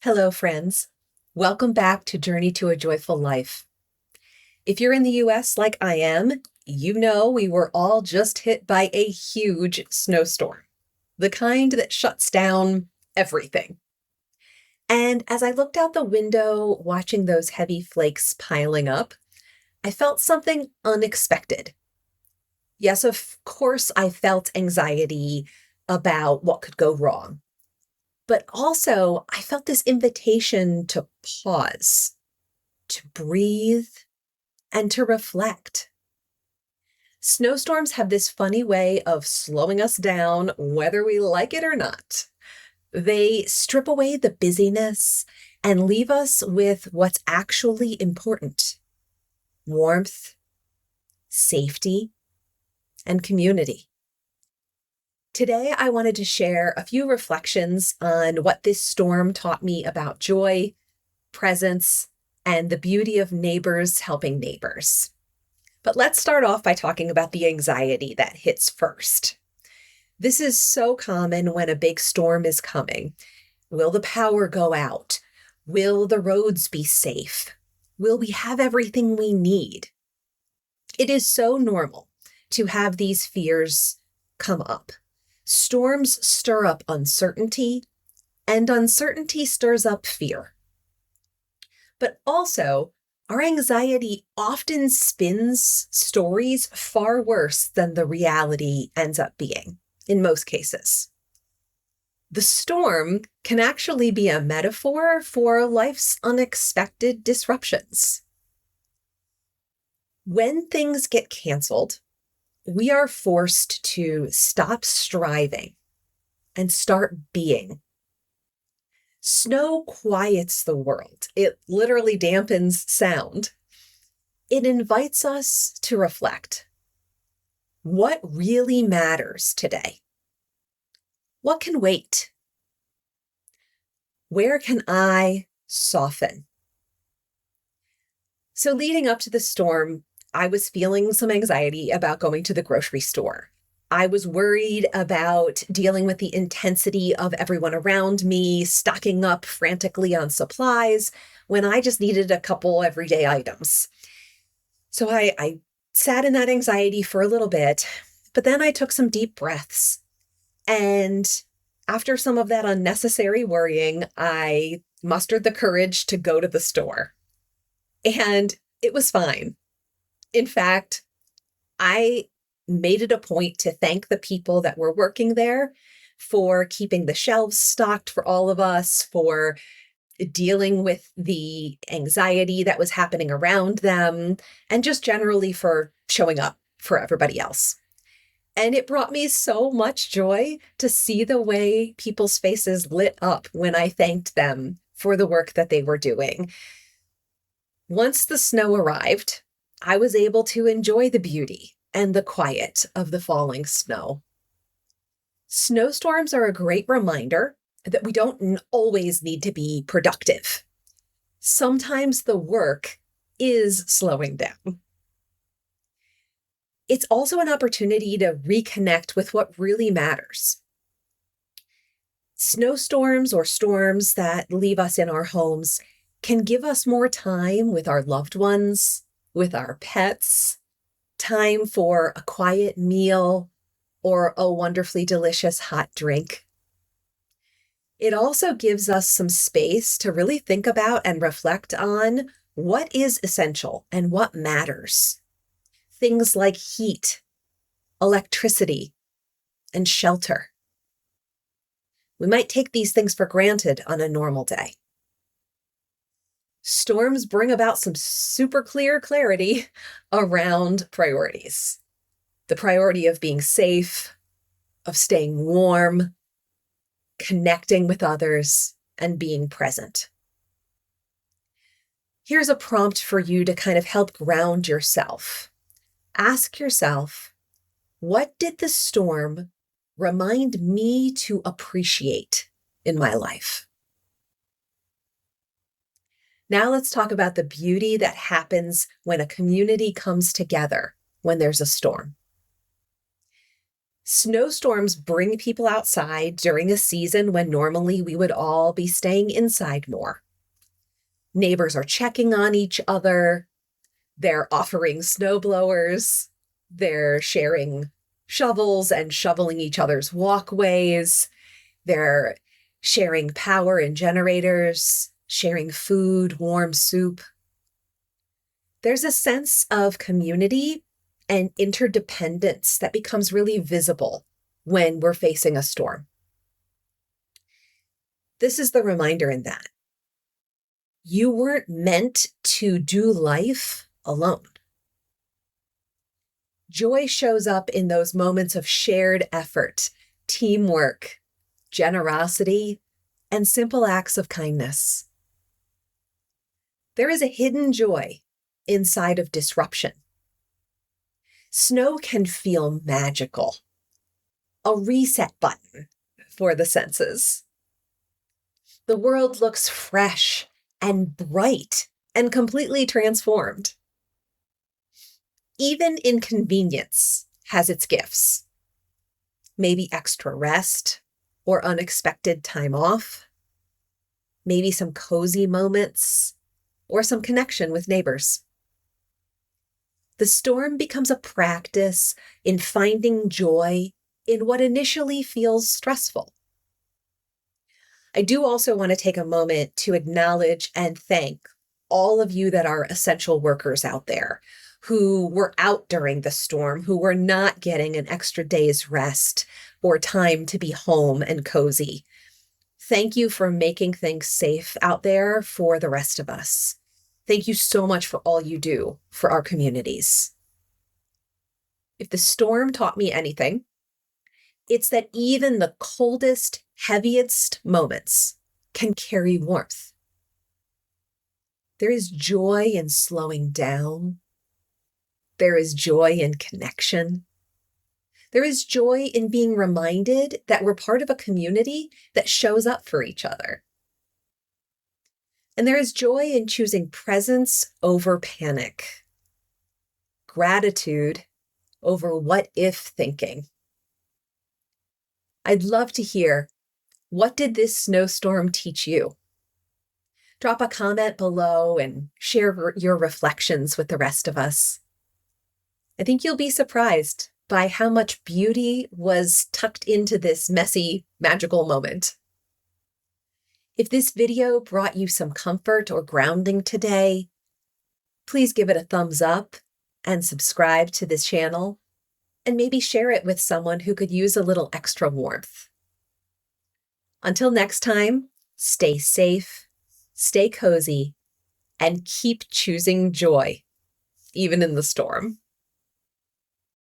Hello, friends. Welcome back to Journey to a Joyful Life. If you're in the US like I am, you know we were all just hit by a huge snowstorm, the kind that shuts down everything. And as I looked out the window, watching those heavy flakes piling up, I felt something unexpected. Yes, of course, I felt anxiety about what could go wrong. But also, I felt this invitation to pause, to breathe, and to reflect. Snowstorms have this funny way of slowing us down, whether we like it or not. They strip away the busyness and leave us with what's actually important: warmth, safety, and community. Today, I wanted to share a few reflections on what this storm taught me about joy, presence, and the beauty of neighbors helping neighbors. But let's start off by talking about the anxiety that hits first. This is so common when a big storm is coming. Will the power go out? Will the roads be safe? Will we have everything we need? It is so normal to have these fears come up. Storms stir up uncertainty, and uncertainty stirs up fear. But also, our anxiety often spins stories far worse than the reality ends up being, in most cases. The storm can actually be a metaphor for life's unexpected disruptions. When things get canceled, we are forced to stop striving and start being. Snow quiets the world. It literally dampens sound. It invites us to reflect. What really matters today? What can wait? Where can I soften? So leading up to the storm, I was feeling some anxiety about going to the grocery store. I was worried about dealing with the intensity of everyone around me, stocking up frantically on supplies when I just needed a couple everyday items. So I sat in that anxiety for a little bit, but then I took some deep breaths. And after some of that unnecessary worrying, I mustered the courage to go to the store. And it was fine. In fact, I made it a point to thank the people that were working there for keeping the shelves stocked for all of us, for dealing with the anxiety that was happening around them, and just generally for showing up for everybody else. And it brought me so much joy to see the way people's faces lit up when I thanked them for the work that they were doing. Once the snow arrived, I was able to enjoy the beauty and the quiet of the falling snow. Snowstorms are a great reminder that we don't always need to be productive. Sometimes the work is slowing down. It's also an opportunity to reconnect with what really matters. Snowstorms or storms that leave us in our homes can give us more time with our loved ones, with our pets, time for a quiet meal or a wonderfully delicious hot drink. It also gives us some space to really think about and reflect on what is essential and what matters. Things like heat, electricity, and shelter. We might take these things for granted on a normal day. Storms bring about some super clear clarity around priorities. The priority of being safe, of staying warm, connecting with others, and being present. Here's a prompt for you to kind of help ground yourself. Ask yourself, what did the storm remind me to appreciate in my life? Now let's talk about the beauty that happens when a community comes together when there's a storm. Snowstorms bring people outside during a season when normally we would all be staying inside more. Neighbors are checking on each other. They're offering snowblowers. They're sharing shovels and shoveling each other's walkways. They're sharing power in generators, sharing food, warm soup. There's a sense of community and interdependence that becomes really visible when we're facing a storm. This is the reminder in that you weren't meant to do life alone. Joy shows up in those moments of shared effort, teamwork, generosity, and simple acts of kindness. There is a hidden joy inside of disruption. Snow can feel magical, a reset button for the senses. The world looks fresh and bright and completely transformed. Even inconvenience has its gifts. Maybe extra rest or unexpected time off. Maybe some cozy moments or some connection with neighbors. The storm becomes a practice in finding joy in what initially feels stressful. I do also want to take a moment to acknowledge and thank all of you that are essential workers out there who were out during the storm, who were not getting an extra day's rest or time to be home and cozy. Thank you for making things safe out there for the rest of us. Thank you so much for all you do for our communities. If the storm taught me anything, it's that even the coldest, heaviest moments can carry warmth. There is joy in slowing down. There is joy in connection. There is joy in being reminded that we're part of a community that shows up for each other. And there is joy in choosing presence over panic, gratitude over what-if thinking. I'd love to hear, what did this snowstorm teach you? Drop a comment below and share your reflections with the rest of us. I think you'll be surprised by how much beauty was tucked into this messy, magical moment. If this video brought you some comfort or grounding today, please give it a thumbs up and subscribe to this channel, and maybe share it with someone who could use a little extra warmth. Until next time, stay safe, stay cozy, and keep choosing joy, even in the storm.